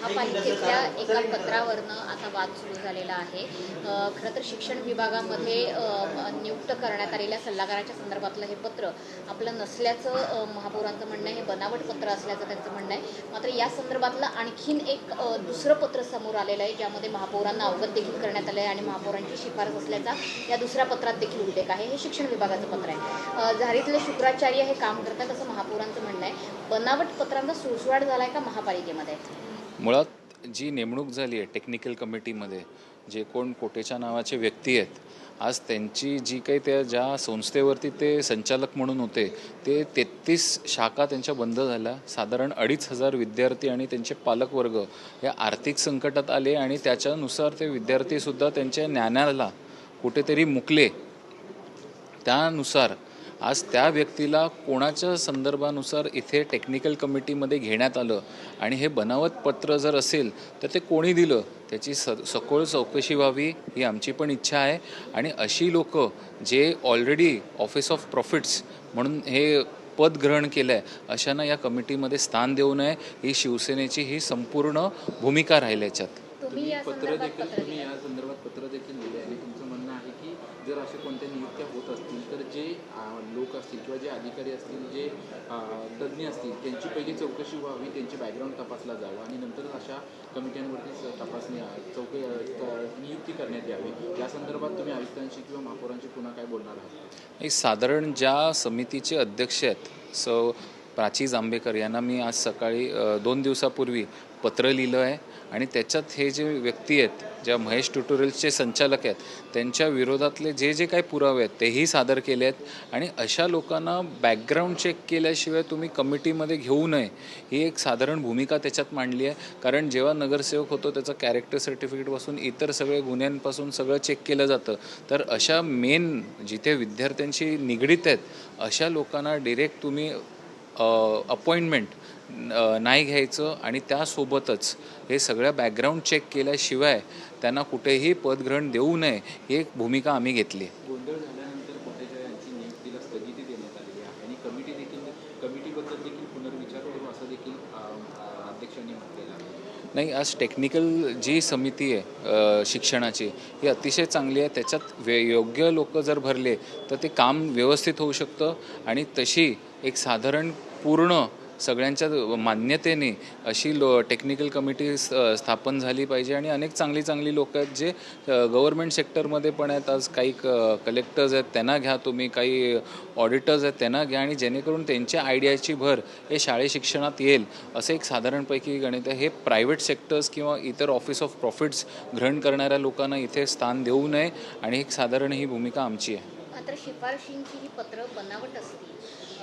महापालिकेतल्या एका पत्रावरनं आता वाद सुरू झालेला आहे। खरं तर शिक्षण विभागामध्ये नियुक्त करण्यात आलेल्या सल्लागाराच्या संदर्भातलं हे पत्र आपलं नसल्याचं महापौरांचं म्हणणं आहे, हे बनावट पत्र असल्याचं त्यांचं म्हणणं आहे। मात्र या संदर्भातलं आणखीन एक दुसरं पत्र समोर आलेलं आहे, ज्यामध्ये महापौरांना अवगत देखील करण्यात आलं आहे आणि महापौरांची शिफारस असल्याचा या दुसऱ्या पत्रात देखील उल्लेख आहे। हे शिक्षण विभागाचं पत्र आहे। झारीतले शुक्राचार्य हे काम करतात असं महापौरांचं म्हणणं आहे। बनावट पत्रांचा सुळसुळाट झालाय का महापालिकेमध्ये? मुळात जी नेमणूक झाली आहे टेक्निकल कमिटीमध्ये, जे कोण कोटेच्या नावाचे व्यक्ती आहेत, आज त्यांची जी काही त्या ज्या संस्थेवरती ते संचालक म्हणून होते, ते 33 शाखा त्यांच्या बंद झाल्या। साधारण 2,500 विद्यार्थी आणि त्यांचे पालकवर्ग या आर्थिक संकटात आले आणि त्याच्यानुसार ते विद्यार्थीसुद्धा त्यांच्या ज्ञानाला कुठेतरी मुकले। त्यानुसार आज त्या व्यक्तीला कोणाच्या संदर्भानुसार इथे टेक्निकल कमिटीमध्ये घेण्यात आलं आणि हे बनावट पत्र जर असेल तर ते कोणी दिलं त्याची सखोल चौकशी व्हावी ही आमची पण इच्छा आहे। आणि अशी लोक जे ऑलरेडी ऑफिस ऑफ प्रॉफिट्स म्हणून हे पद ग्रहण केलं आहे, अशांना या कमिटीमध्ये स्थान देऊ नये ही शिवसेनेची ही संपूर्ण भूमिका राहील। याच्यात तुम्ही या संदर्भात पत्र देखील लिहिले आणि तुमचं म्हणणं आहे की जर असे कोणत्या नियुक्त्या होत असतील तर जे लोक असतील किंवा जे अधिकारी असतील, जे तज्ज्ञ असतील, त्यांची पहिली चौकशी व्हावी, त्यांची बॅकग्राऊंड तपासला जावं आणि नंतरच अशा कमिट्यांवरती तपासणी नियुक्ती करण्यात यावी। या संदर्भात तुम्ही आयुक्तांशी किंवा महापौरांशी पुन्हा काय बोलणार आहात? साधारण ज्या समितीचे अध्यक्ष आहेत प्राची जांभेकर यांना मी आज सकाळी 2 दिवसापूर्वी पत्र लिहिलं आहे आणि त्याच्यात हे जे व्यक्ती आहेत, ज्या महेश ट्युटोरियल्सचे संचालक आहेत, त्यांच्या विरोधातले जे जे काही पुरावे आहेत तेही सादर केले आहेत। आणि अशा लोकांना बॅकग्राऊंड चेक केल्याशिवाय तुम्ही कमिटीमध्ये घेऊ नये ही एक साधारण भूमिका त्याच्यात मांडली आहे। कारण जेव्हा नगरसेवक होतो त्याचं कॅरेक्टर सर्टिफिकेटपासून इतर सगळे गुन्ह्यांपासून सगळं चेक केलं जातं, तर अशा मेन जिथे विद्यार्थ्यांशी निगडीत आहेत अशा लोकांना डिरेक्ट तुम्ही अपॉइंटमेंट नाही घ्यायचं आणि त्यासोबतच हे सगळ्या बॅकग्राऊंड चेक केल्याशिवाय त्यांना कुठेही पदग्रहण देऊ नये ही एक भूमिका आम्ही घेतली आहे। गोंधळ झाल्यानंतर कोटेच्या यांची नियुक्तीला स्थगिती देण्यात आलेली आहे आणि कमिटीबद्दल देखील पुनर्विचार करू असं देखील अध्यक्षांनी म्हटलेलं आहे। नाही, आज टेक्निकल जी समिती आहे शिक्षणाची ही अतिशय चांगली आहे। त्याच्यात योग्य लोक जर भरले तर ते काम व्यवस्थित होऊ शकतं आणि तशी एक साधारण पूर्ण सगळ्यांच्या मान्यतेने अशी टेक्निकल कमिटी स्थापन झाली पाहिजे। आणि अनेक चांगली लोक आहेत जे गव्हर्नमेंट सेक्टरमध्ये पण आहेत। आज काही कलेक्टर्स आहेत त्यांना घ्या तुम्ही, काही ऑडिटर्स आहेत त्यांना घ्या आणि जेणेकरून त्यांच्या आयडियाची भर हे शाळे शिक्षणात येईल असं एक साधारणपैकी गणित आहे। हे प्रायव्हेट सेक्टर्स किंवा इतर ऑफिस ऑफ प्रॉफिट्स ग्रहण करणाऱ्या लोकांना इथे स्थान देऊ नये आणि एक साधारण ही भूमिका आमची आहे। मात्र शिफारशींची ही पत्र बनावट असतील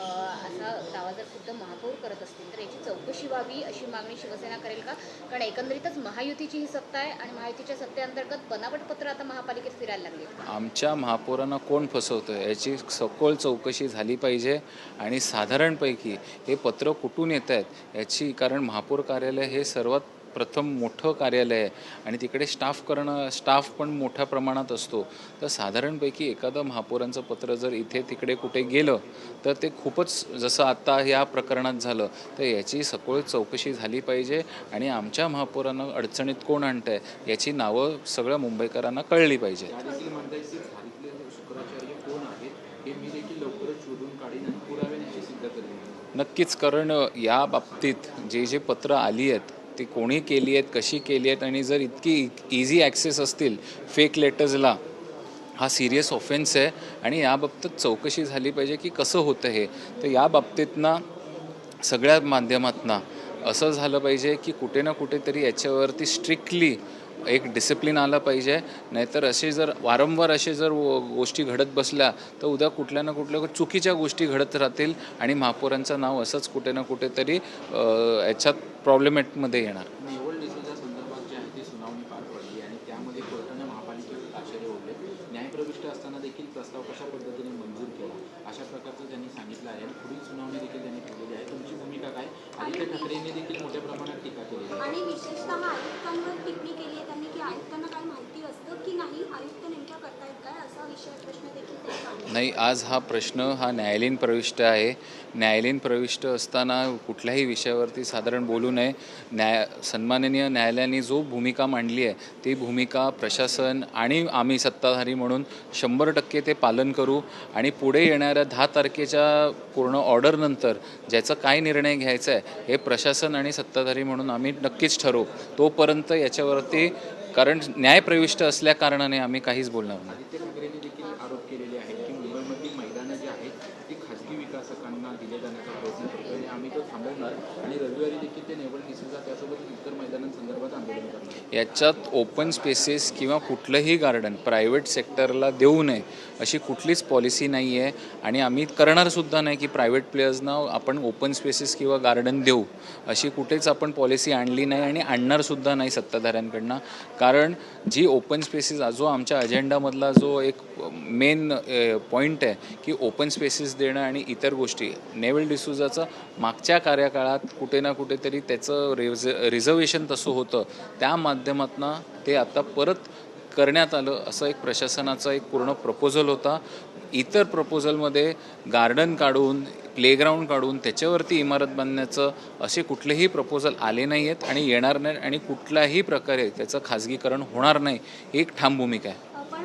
असा दावा जर खुद्द महापौर करत असतील तर याची चौकशी व्हावी अशी मागणी शिवसेना करेल का? कारण एकंदरीतच महायुतीची ही सत्ता आहे आणि महायुतीच्या सत्तेअंतर्गत बनावट पत्र आता महापालिकेत फिरायला लागले। आमच्या महापौरांना कोण फसवतं याची सखोल चौकशी झाली पाहिजे आणि साधारणपैकी हे पत्र कुठून येत आहेत याची, कारण महापौर कार्यालय हे सर्वात प्रथम मोठं कार्यालय आहे आणि तिकडे स्टाफ पण मोठ्या प्रमाणात असतो। तर साधारणपैकी एखादं महापौरांचं पत्र जर इथे तिकडे कुठे गेलं तर ते खूपच, जसं आता या प्रकरणात झालं, तर याची सखोल चौकशी झाली पाहिजे आणि आमच्या महापौरांना अडचणीत कोण आणतं आहे याची नावं सगळ्या मुंबईकरांना कळली पाहिजे। नक्कीच, कारण या बाबतीत जे पत्र आली आहेत ती कोणी केली आहेत, कशी केली आहेत आणि जर इतकी इझी ॲक्सेस असतील फेक लेटर्सला, हा सिरियस ऑफेन्स आहे आणि याबाबतीत चौकशी झाली पाहिजे की कसं होतं हे। तर या बाबतीतनं सगळ्या माध्यमातनं असं झालं पाहिजे की कुठे ना कुठेतरी याच्यावरती स्ट्रिक्टली एक डिसिप्लिन आलं पाहिजे। नाहीतर असे जर वारंवार असे जर गोष्टी घडत बसल्या तर उद्या कुठल्या ना कुठल्या चुकीच्या गोष्टी घडत राहतील आणि महापौरांचं नाव असंच कुठे ना कुठेतरी याच्यात प्रॉब्लेमेटमध्ये येणार। निवड डिसोजा संदर्भात जी आहे ती सुनावणी पार पडली आणि त्यामध्ये कोर्टाने महापालिकेवर ताशेरे ओढले। न्यायप्रविष्ट असताना देखील प्रस्ताव कशा पद्धतीने मंजूर केला अशा प्रकारचं त्यांनी सांगितलं आहे आणि पुढील सुनावणी देखील त्यांनी ठेवलेली आहे। तुमची भूमिका काय? आदित्य ठाकरेंनी देखील मोठ्या प्रमाणात टीका केली आहे आणि विशेषतः आयुक्तांवर टिप्पणी केली आहे त्यांनी की आयुक्तांना काय माहिती असतं की नाही, आयुक्त नेमक्या करतायत काय, असा विषय प्रश्न देखील नाही, आज हा प्रश्न हा न्यायालयीन प्रविष्ट आहे। न्यायालयीन प्रविष्ट असताना कुठल्याही विषयावरती साधारण बोलू नये. सन्माननीय न्यायालयाने जो भूमिका मांडली आहे ती भूमिका प्रशासन आणि आम्ही सत्ताधारी म्हणून 100% ते पालन करू आणि पुढे येणाऱ्या 10 तारखेच्या पूर्ण ऑर्डरनंतर ज्याचा काय निर्णय घ्यायचा आहे हे प्रशासन आणि सत्ताधारी म्हणून आम्ही नक्कीच ठरवू. तोपर्यंत याच्यावरती कारण न्यायप्रविष्ट असल्या कारणाने आम्ही काहीच बोलणार नाही. आदित्य ठाकरेंनी देखील आरोप केलेले आहेत की मुंबईमधली मैदानं जी आहेत ती खाजगी विकासकांना दिले जाण्याचा प्रयत्न करतो आणि आम्ही तो थांबवणार आणि रविवारी देखील ते नेवल डिसूजा त्यासोबत इतर मैदानांसंदर्भात आंदोलन करणार. याच्यात ओपन स्पेसेस किंवा कुठलंही गार्डन प्रायव्हेट सेक्टरला देऊ नये अशी कुठलीच पॉलिसी नाही आहे आणि आम्ही करणारसुद्धा नाही की प्रायव्हेट प्लेयर्सना आपण ओपन स्पेसेस किंवा गार्डन देऊ अशी कुठेच आपण पॉलिसी आणली नाही आणि आणणारसुद्धा नाही सत्ताधाऱ्यांकडनं. कारण जी ओपन स्पेसेस जो आमच्या अजेंडामधला जो एक मेन पॉईंट आहे की ओपन स्पेसेस देणं आणि इतर गोष्टी नेवल डिसूजाचं मागच्या कार्यकाळात कुठे ना कुठेतरी त्याचं रिझर्वेशन तसं होतं त्या माध्यमातून ते आता परत करण्यात आलं असं एक प्रशासनाचा एक पूर्ण प्रपोजल होता. इतर प्रपोजलमध्ये गार्डन काढून प्लेग्राऊंड काढून त्याच्यावरती इमारत बांधण्याचं असे कुठलेही प्रपोजल आले नाही आहेत आणि येणार नाही आणि कुठल्याही प्रकारे त्याचं खाजगीकरण होणार नाही ही एक ठाम भूमिका आहे. पण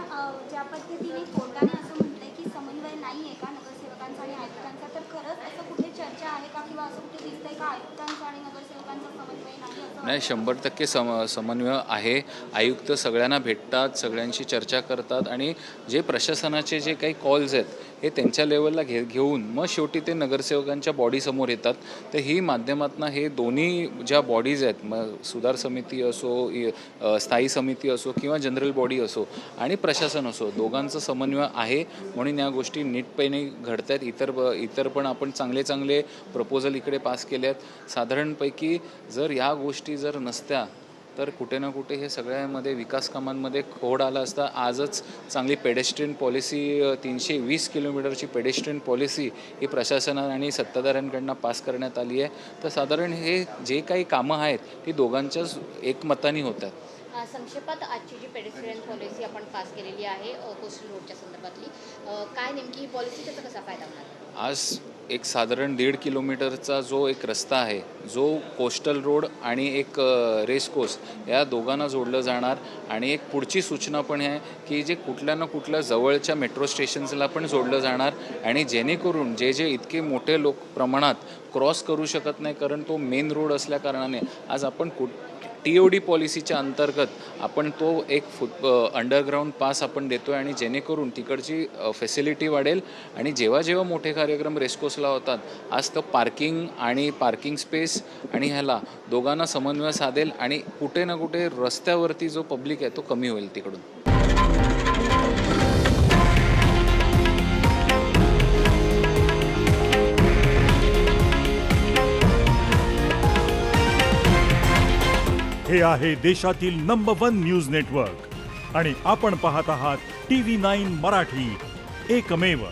ज्या पद्धतीने कोर्टाने असं म्हटलंय की समन्वय नाही आहे का नगरसेवकांचा आणि आयुक्तांचा, तर खरंच असं कुठे चर्चा आहे का किंवा असं कुठे दिसतंय का आयुक्तांचा आणि नगरसेवकांचा समन्वय नाही असं? नाही 100% समन्वय आहे. आयुक्त सगळ्यांना भेटतात, सगळ्यांशी चर्चा करतात आणि जे प्रशासनाचे जे काही कॉल्स आहेत हे त्यांच्या लेवलला घेऊन मग शेवटी ते नगरसेवकांच्या बॉडीसमोर येतात. तर ही माध्यमातून हे दोन्ही ज्या बॉडीज आहेत मग सुधार समिती असो स्थायी समिती असो किंवा जनरल बॉडी असो आणि प्रशासन असो दोघांचं समन्वय आहे म्हणून या गोष्टी नीटपणे घडत आहेत. इतर पण आपण चांगले प्रपोजल इकडे पास केले आहेत. साधारणपैकी जर या गोष्टी जर नसत्या तर कुठे ना कुठे हे सगळ्यामध्ये विकास कामांमध्ये खोड आला असता. आजच चांगली पेडेस्ट्रियन पॉलिसी 320 किलोमीटरची पेडेस्ट्रियन पॉलिसी ही प्रशासना आणि सत्ताधाऱ्यांकडनं पास करण्यात आली आहे. तर साधारण हे जे काही कामं आहेत ती दोघांच्याच एकमताने होतात. संक्षेपात आजची जी पेडेस्ट्रियन पॉलिसी आपण पास केलेली आहे कोस्टल रोडच्या संदर्भातली काय नेमकी ही पॉलिसी त्याचा कसा फायदा होणार? आज एक साधारण 1.5 किलोमीटरचा जो एक रस्ता आहे जो कोस्टल रोड आणि एक रेस कोर्स या दोघांना जोडलं जाणार आणि एक पुढची सूचना पण आहे की जे कुठल्या ना कुठल्या जवळच्या मेट्रो स्टेशन्सला पण जोडलं जाणार आणि जेणेकरून जे इतके मोठे लोक प्रमाणात क्रॉस करू शकत नाही कारण तो मेन रोड असल्या कारणाने आज आपण TOD पॉलिसीच्या अंतर्गत आपण तो एक अंडरग्राऊंड पास आपण देतो आहे आणि जेणेकरून तिकडची फॅसिलिटी वाढेल आणि जेव्हा मोठे कार्यक्रम रेसकोर्सला होतात आज तर पार्किंग स्पेस आणि ह्याला दोघांना समन्वय साधेल आणि कुठे ना कुठे रस्त्यावरती जो पब्लिक आहे तो कमी होईल तिकडून. हे आहे देशातील नंबर 1 न्यूज नेटवर्क आणि आपण पाहत आहात TV9 मराठी, एकमेव.